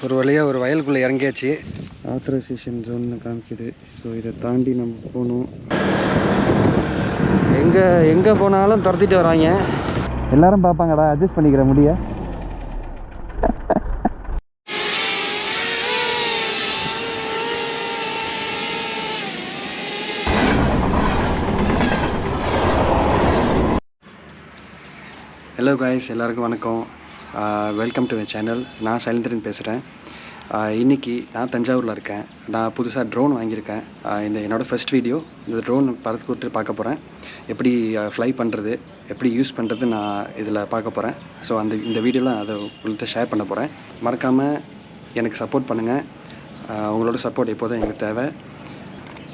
ஒரு வழியாக ஒரு வயலுக்குள்ளே இறங்கியாச்சு. ஆத்தரைசேஷன் ஜோன்னு காமிக்குது. ஸோ இதை தாண்டி நம்ம போகணும். எங்கே போனாலும் துரத்திட்டு வராங்க. எல்லோரும் பார்ப்பாங்கடா, அட்ஜஸ்ட் பண்ணிக்கிற முடிய. ஹலோ காய்ஸ், எல்லாருக்கும் வணக்கம். Welcome to my channel. நான் சைலேந்திரன் பேசுகிறேன். இன்றைக்கி நான் தஞ்சாவூரில் இருக்கேன். நான் புதுசாக ட்ரோன் வாங்கியிருக்கேன். இந்த என்னோடய ஃபர்ஸ்ட் வீடியோ. இந்த ட்ரோன் பறக்க பார்க்க போகிறேன். எப்படி ஃப்ளை பண்ணுறது, எப்படி யூஸ் பண்ணுறது நான் இதில் பார்க்க போகிறேன். ஸோ இந்த வீடியோவில் அதை உங்கள்கிட்ட ஷேர் பண்ண போகிறேன். மறக்காமல் எனக்கு சப்போர்ட் பண்ணுங்கள். உங்களோட சப்போர்ட் எப்போதும் எங்களுக்கு தேவை.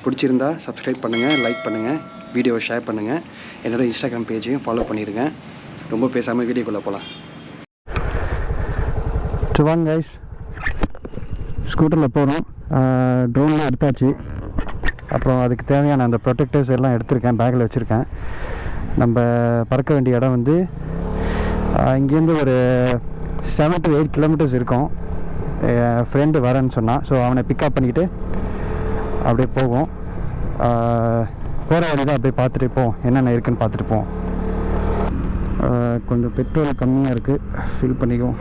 பிடிச்சிருந்தா சப்ஸ்கிரைப் பண்ணுங்கள், லைக் பண்ணுங்கள், வீடியோவை ஷேர் பண்ணுங்கள். என்னோடய இன்ஸ்டாகிராம் பேஜையும் ஃபாலோ பண்ணிடுங்க. ரொம்ப பேசாமல் வீடியோக்குள்ளே போகலாம். வாங்க கைஸ், ஸ்கூட்டரில் போகிறோம். ட்ரோன்லாம் எடுத்தாச்சு. அப்புறம் அதுக்கு தேவையான அந்த ப்ரொடெக்டர்ஸ் எல்லாம் எடுத்திருக்கேன், பேக்கில் வச்சுருக்கேன். நம்ம பறக்க வேண்டிய இடம் வந்து இங்கேருந்து ஒரு 7 to 8 கிலோமீட்டர்ஸ் இருக்கும். என் ஃப்ரெண்டு வரேன்னு சொன்னான். ஸோ அவனை பிக்கப் பண்ணிக்கிட்டு அப்படியே போவோம். போகிற வழி தான் அப்படியே பார்த்துட்டு போவோம், என்னென்ன இருக்குதுன்னு பார்த்துட்டு போவோம். கொஞ்சம் பெட்ரோல் கம்மியாக இருக்குது, ஃபில் பண்ணிக்குவோம்.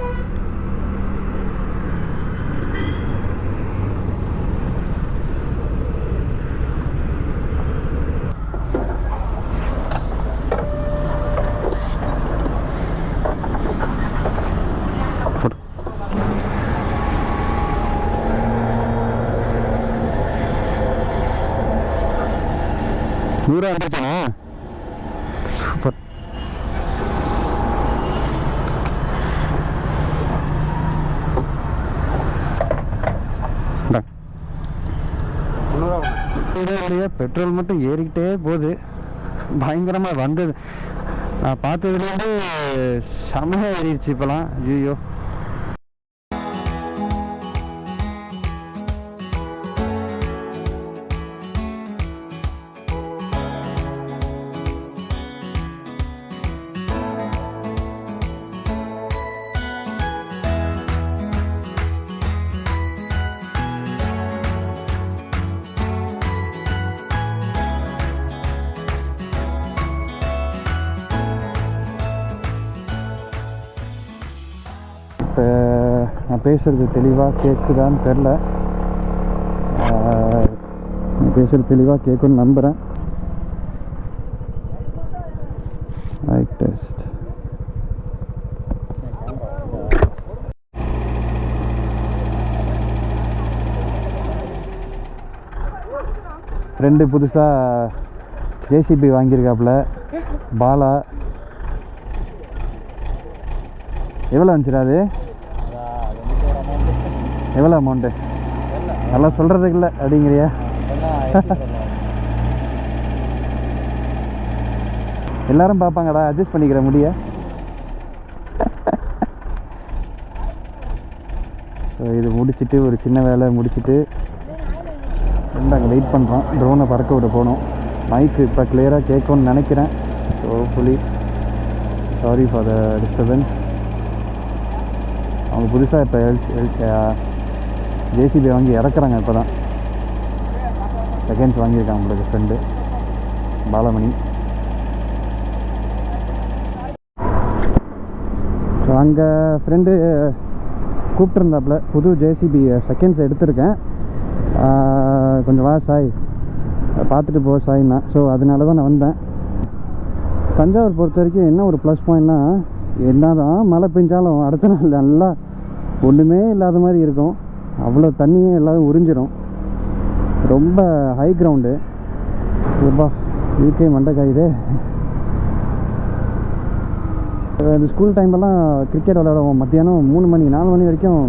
நூறாக வந்துருச்சா? சூப்பர். பெட்ரோல் மட்டும் ஏறிக்கிட்டே போகுது. பயங்கரமாக வந்தது. நான் பார்த்ததுலேருந்து செமையாக ஏறிடுச்சு இப்போலாம். ஐயோ, இப்போ நான் பேசுகிறது தெளிவாக கேட்குதான்னு தெரில. நான் பேசுகிறது தெளிவாக கேட்குன்னு நம்புகிறேன். Mic test. ஃப்ரெண்டு புதுசாக ஜேசிபி வாங்கியிருக்காப்புல, பாலா. எவ்வளோ வந்துச்சுடா அது? எவ்வளோ அமௌண்ட்டு? நல்லா சொல்கிறதுக்கு இல்லை அப்படிங்கிறியா? எல்லோரும் பார்ப்பாங்கடா, அட்ஜஸ்ட் பண்ணிக்கிற முடிய. ஸோ இது முடிச்சுட்டு, ஒரு சின்ன வேலை முடிச்சுட்டு ஃப்ரெண்ட் அங்கே வெயிட் பண்ணுறான். ட்ரோனை பறக்க விட போகணும். மைக்கு இப்போ கிளியராக கேட்கும்னு நினைக்கிறேன். So hopefully sorry for the disturbance. அவங்க புதுசாக இப்போ ஜேசிபி வாங்கி இறக்குறாங்க. இப்போ தான் செகண்ட்ஸ் வாங்கியிருக்காங்க உங்களுக்கு ஃப்ரெண்டு பாலமணி. ஸோ அங்கே ஃப்ரெண்டு கூப்பிட்டுருந்தாப்புல, புது ஜேசிபி செகண்ட்ஸ் எடுத்திருக்கேன், கொஞ்சம் வா சாய் பார்த்துட்டு போ சாய்னா. ஸோ அதனால தான் நான் வந்தேன். தஞ்சாவூர் பொறுத்த வரைக்கும் என்ன ஒரு ப்ளஸ் பாயிண்ட்னா, என்ன தான் மழை பெஞ்சாலும் அடுத்த நாள் நல்லா ஒன்றுமே இல்லாத மாதிரி இருக்கும். அவ்வளோ தண்ணியே எல்லாம் உறிஞ்சிடும். ரொம்ப ஹை கிரவுண்டு. எப்பா இருக்கே மண்டை காயுதே. இந்த ஸ்கூல் டைம்லலாம் கிரிக்கெட் விளையாடுவோம். மத்தியானம் 3 மணி 4 மணி வரைக்கும்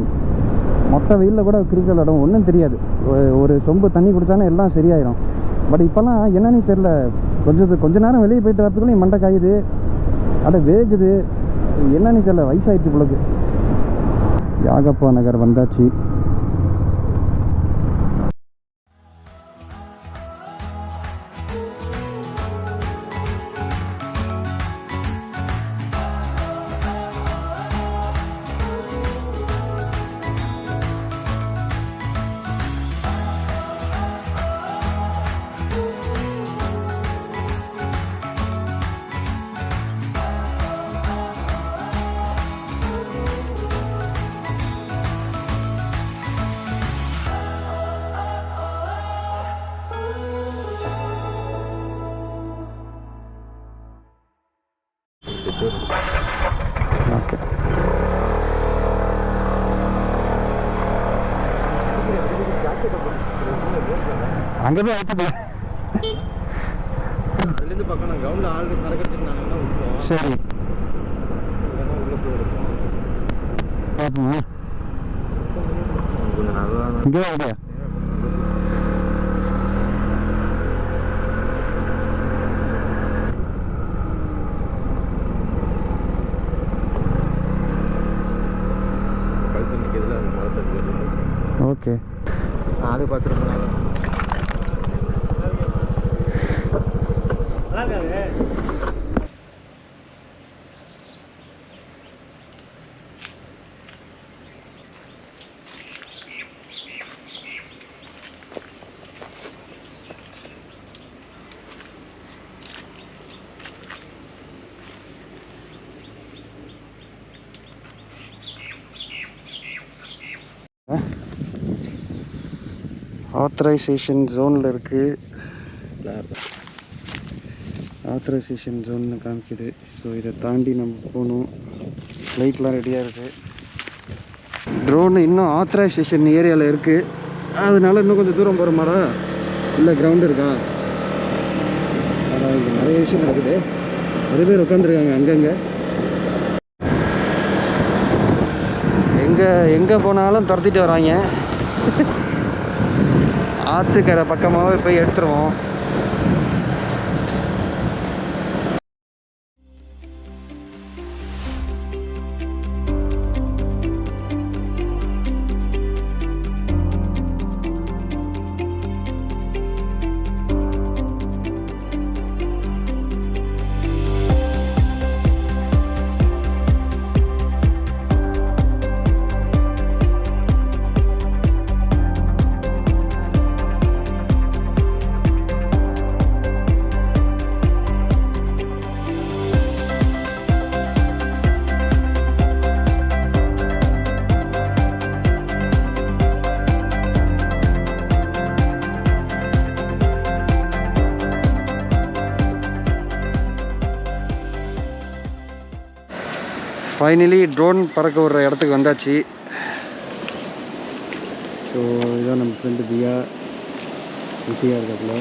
மொட்டை வெயிலில் கூட கிரிக்கெட் விளையாடுவோம். ஒன்றும் தெரியாது. ஒரு சொம்பு தண்ணி குடித்தானே எல்லாம் சரியாயிடும். பட் இப்போல்லாம் என்னன்னு தெரில, கொஞ்ச நேரம் வெளியே போயிட்டு வரதுக்குள்ளே மண்டை காயுது, அப்படியே வேகுது. என்னன்னு தெரியல, வயசாகிடுச்சு பிள்ளைக்கு. யாகப்பா நகர் வந்தாச்சு. அங்கே போய் அழைச்சிட்டு அதுலேருந்து பக்கம் நான் கிரவுண்டில் ஆள் நடக்கிறதுனால விட்டுருவோம். சரி உள்ள போயிருக்கோம். பார்ப்போமா கொஞ்சம் நல்லா இங்கே ஐடியா கழிச்சு நிற்கிறதுல அந்த மரத்தை ஓகே அது பார்த்து ரொம்ப நாள் ஆத்தரைசேஷன் ஜோனில் இருக்குது. ஆத்தரைசேஷன் ஜோன்னு காமிக்குது. ஸோ இதை தாண்டி நம்ம போகணும். லைட்லாம் ரெடியாக இருக்குது. ட்ரோன் இன்னும் ஆத்தரைசேஷன் ஏரியாவில் இருக்குது. அதனால இன்னும் கொஞ்சம் தூரம் போகிற மாடா இல்லை கிரவுண்டு இருக்கா? அதான் இங்கே நிறைய விஷயம் நடக்குது. நிறைய பேர் உட்காந்துருக்காங்க அங்கங்கே. எங்கே போனாலும் துரத்திட்டு வராங்க. ஆற்றுக்கரை பக்கமாகவே போய் எடுத்துருவோம். ஃபைனலி ட்ரோன் பறக்க விடுற இடத்துக்கு வந்தாச்சு. ஸோ இதான் நம்ம ஃப்ரெண்டு தியா பிஸியாக இருக்காப்புல.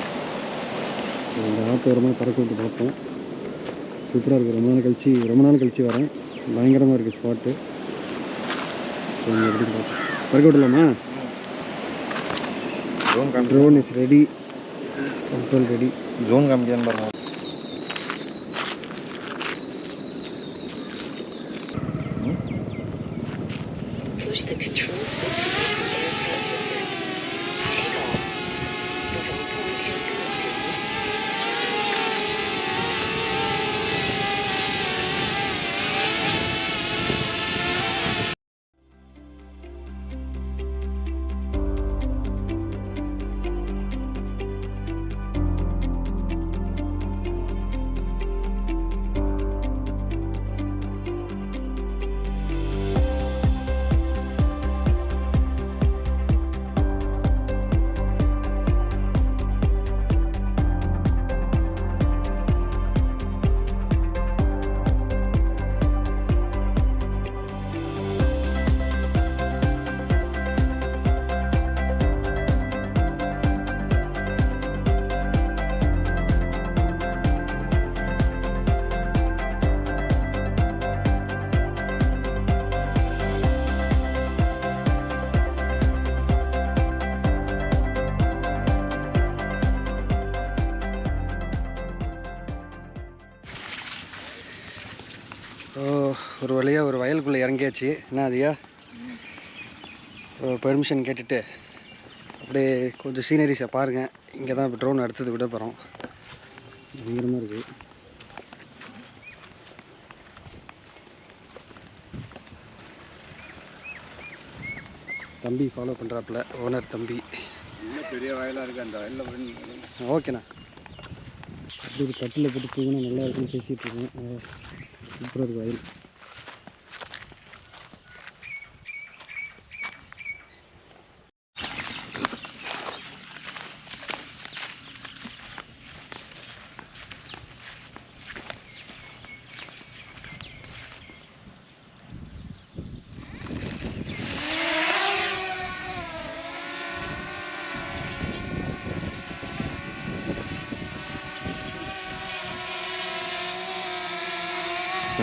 ஸோ இந்த ஆத்தோரமாக பறக்க விட்டு பார்ப்போம். சூப்பராக இருக்குது. ரொம்ப நாள் கழிச்சு வரேன். பயங்கரமாக இருக்குது ஸ்பாட்டு. ஸோ இங்கே எப்படி பார்ப்போம். பறக்க விடலாமா? Drone is ready. Control ready. ஜோன் காமிக்கான்னு பாருங்க. Push the control switch to make the aircraft descend. Take off. The drone point has connected. ஒரு வழியாக ஒரு வயலுக்குள்ளே இறங்கியாச்சு. என்ன அதியா பெர்மிஷன் கேட்டுட்டு அப்படியே கொஞ்சம் சீனரிஸை பாருங்கள். இங்கே தான் இப்போ ட்ரோன் அடுத்தது விட போகிறோம். பயங்கரமாக இருக்குது. தம்பி ஃபாலோ பண்ணுறாப்புல, ஓனர் தம்பி. பெரிய வயலாக இருக்குது. அந்த வயலில் ஓகேண்ணா. அப்படி ஒரு கட்டில் போட்டு தூங்கினா நல்லா இருக்குன்னு பேசிகிட்டு இருக்கோம். சூப்பராக இருக்குது வயல்.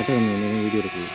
கரெக்டாக வீடியோ இருக்குது.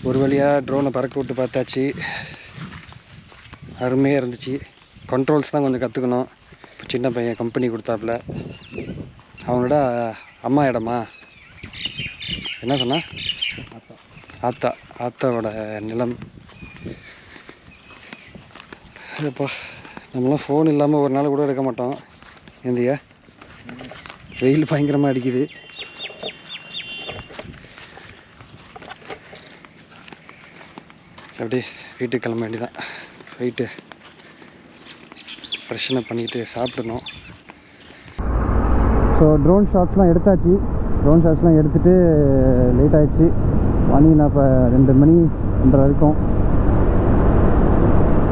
ஒரு வழியாக ட்ரோனை பறக்க விட்டு பார்த்தாச்சு. அருமையாக இருந்துச்சு. கண்ட்ரோல்ஸ் தான் கொஞ்சம் கற்றுக்கணும். இப்போ சின்ன பையன் கம்பெனி கொடுத்தாப்புல. அவங்களோட அம்மா இடமா என்ன சொன்னா? ஆத்தாவோட நிலம். இப்போ நம்மளாம் ஃபோன் இல்லாமல் ஒரு நாள் கூட எடுக்க மாட்டோம். ஏந்தியா வெயில் பயங்கரமாக அடிக்குது. அப்படியே வீட்டுக்கு கிளம்ப வேண்டியதான். போயிட்டு ஃப்ரெஷ்ஷனப் பண்ணிவிட்டு சாப்பிடணும். ஸோ ட்ரோன் ஷாட்ஸ்லாம் எடுத்தாச்சு. ட்ரோன் ஷாட்ஸ்லாம் எடுத்துகிட்டு லேட் ஆகிடுச்சு. மணி நான் இப்போ 2 மணி 2:30 வரைக்கும்.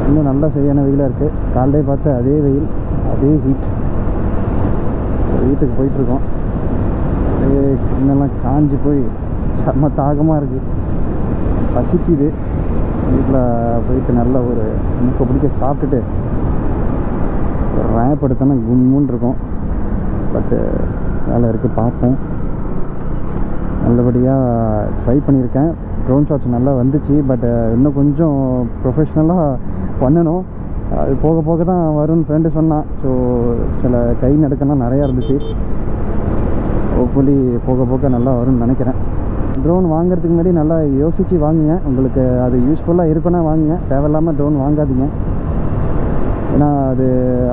இன்னும் நல்லா சரியான வெயிலாக இருக்குது. காலையிலே பார்த்து அதே வெயில், அதே ஹீட். ஸோ வீட்டுக்கு போயிட்டுருக்கோம். அதே இன்னெல்லாம் காஞ்சி போய் செம்ம தாகமாக இருக்குது. பசிக்குது. வீட்டில் போயிட்டு நல்லா ஒரு முக்கை பிடிக்க சாப்பிட்டுட்டு ஒரு ரேப் எடுத்தோன்னா கும்முன்னு இருக்கும். பட்டு வேலை இருக்குது, பார்ப்போம். நல்லபடியாக ட்ரை பண்ணியிருக்கேன். ட்ரோன் ஷாட்ஸ் நல்லா வந்துச்சு. பட் இன்னும் கொஞ்சம் ப்ரொஃபஷ்னலாக பண்ணணும். அது போக போக தான் வரும்னு ஃப்ரெண்டு சொன்னான். ஸோ சில கை நடுக்கெல்லாம் நிறையா இருந்துச்சு. ஹோப்ஃபுல்லி போக போக நல்லா வரும்னு நினைக்கிறேன். ட்ரோன் வாங்குறதுக்கு முன்னாடி நல்லா யோசித்து வாங்குங்க. உங்களுக்கு அது யூஸ்ஃபுல்லாக இருக்குன்னா வாங்குங்க. தேவையில்லாமல் ட்ரோன் வாங்காதீங்க. ஏன்னா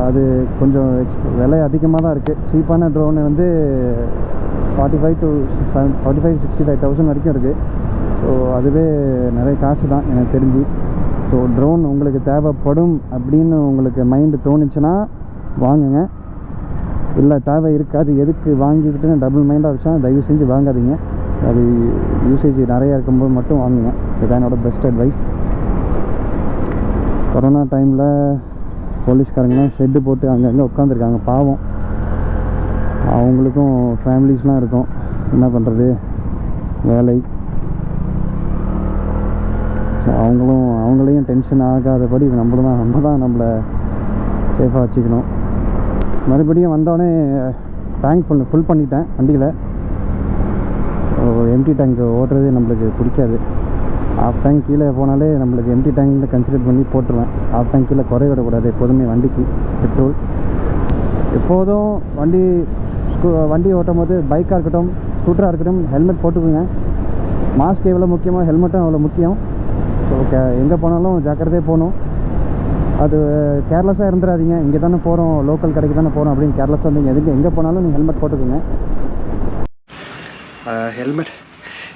அது கொஞ்சம் விலை அதிகமாக தான் இருக்குது. சீப்பான ட்ரோனு வந்து 45,000-65,000 வரைக்கும் இருக்குது. ஸோ அதுவே நிறைய காசு தான் எனக்கு தெரிஞ்சு. ஸோ ட்ரோன் உங்களுக்கு தேவைப்படும் அப்படின்னு உங்களுக்கு மைண்டு தோணுச்சுன்னா வாங்குங்க. இல்லை தேவை இருக்காது, எதுக்கு வாங்கிக்கிட்டுன்னு டபுள் மைண்டாக வச்சா தயவு செஞ்சு வாங்காதீங்க. அது யூசேஜ் நிறையா இருக்கும்போது மட்டும் வாங்குங்க. இதுதான் என்னோடய பெஸ்ட் அட்வைஸ். கொரோனா டைமில் போலீஸ்காரங்களாம் ஷெட்டு போட்டு அங்கங்கே உட்காந்துருக்காங்க. பாவம், அவங்களுக்கும் ஃபேமிலிஸ்லாம் இருக்கும். என்ன பண்ணுறது, வேலை. ஸோ அவங்களையும் டென்ஷன் ஆகாதபடி நம்ம தான் நம்மளை சேஃபாக வச்சுக்கணும். மறுபடியும் வந்தோடனே டேங்க் ஃபுல் பண்ணிட்டேன் வண்டியில். எம்டி டேங்க் ஓட்டுறது நம்மளுக்கு பிடிக்காது. ஆஃப் டேங்க் கீழே போனாலே நம்மளுக்கு எம்டி டேங்க்னு கன்சிடர் பண்ணி போட்டுருவேன். ஆஃப் டேங்க் கீழே குறை விடக்கூடாது எப்போதுமே வண்டிக்கு பெட்ரோல். எப்போதும் வண்டி ஓட்டும் போது பைக்காக இருக்கட்டும் ஸ்கூட்டராக இருக்கட்டும் ஹெல்மெட் போட்டுக்குங்க. மாஸ்க் எவ்வளோ முக்கியமோ ஹெல்மெட்டும் அவ்வளோ முக்கியம். ஸோ எங்கே போனாலும் ஜாக்கிரதையாக போகணும். அது கேர்லெஸ்ஸாக இருந்துடாதீங்க. இங்கே தானே போகிறோம், லோக்கல் கடைக்கு தானே போகிறோம் அப்படின்னு கேர்லெஸ்ஸாக இருந்தீங்க. எங்கே போனாலும் நீங்கள் ஹெல்மெட் போட்டுக்குங்க.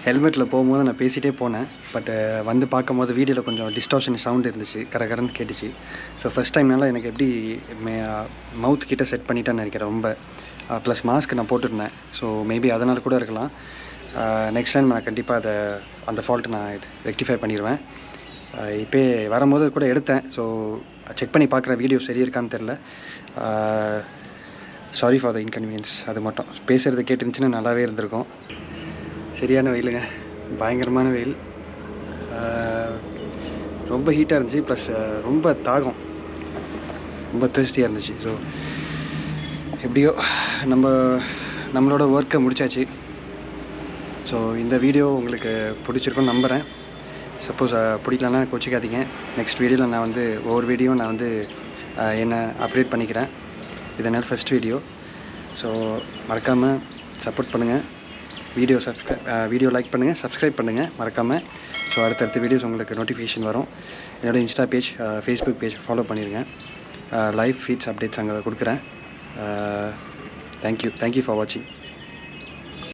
ஹெல்மெட்டில் போகும்போது நான் பேசிகிட்டே போனேன். பட் வந்து பார்க்கும்போது வீடியோவில் கொஞ்சம் டிஸ்டார்ஷன் சவுண்ட் இருந்துச்சு, கரகரன்னு கேட்டுச்சு. ஸோ ஃபஸ்ட் டைம்னால எனக்கு எப்படி மவுத் கிட்ட செட் பண்ணிட்டேன்னு நினைக்கிறேன் ரொம்ப. ப்ளஸ் மாஸ்க் நான் போட்டுருந்தேன். ஸோ மேபி அதனால் கூட இருக்கலாம். நெக்ஸ்ட் டைம் நான் கண்டிப்பாக அந்த ஃபால்ட்டை நான் ரெக்டிஃபை பண்ணிடுவேன். இப்போ வரும்போது கூட எடுத்தேன். ஸோ செக் பண்ணி பார்க்குற வீடியோ சரி இருக்கான்னு தெரில. Sorry for the inconvenience. அது மட்டும் பேசுகிறது கேட்டுருந்துச்சுன்னா நல்லாவே இருந்திருக்கும். சரியான வெயிலுங்க, பயங்கரமான வெயில். ரொம்ப ஹீட்டாக இருந்துச்சு. ப்ளஸ் ரொம்ப தாகம், ரொம்ப thirsty-ஆக இருந்துச்சு. ஸோ எப்படியோ நம்மளோட ஒர்க்கை முடிச்சாச்சு. ஸோ இந்த வீடியோ உங்களுக்கு பிடிச்சிருக்குன்னு நம்புகிறேன். சப்போஸ் பிடிக்கலன்னா கோச்சிக்காதீங்க. நெக்ஸ்ட் வீடியோவில் நான் வந்து ஒவ்வொரு வீடியோ நான் வந்து என்ன அப்டேட் பண்ணிக்கிறேன். இது என்னோட ஃபஸ்ட் வீடியோ. ஸோ மறக்காமல் சப்போர்ட் பண்ணுங்கள். வீடியோ லைக் பண்ணுங்கள், சப்ஸ்கிரைப் பண்ணுங்கள் மறக்காமல். ஸோ அடுத்தடுத்த வீடியோஸ் உங்களுக்கு நோட்டிஃபிகேஷன் வரும். என்னோடய Insta page, Facebook page follow பண்ணிடுங்க. லைவ் ஃபீட்ஸ் அப்டேட்ஸ் அங்கே கொடுக்குறேன். தேங்க்யூ ஃபார் வாட்சிங்.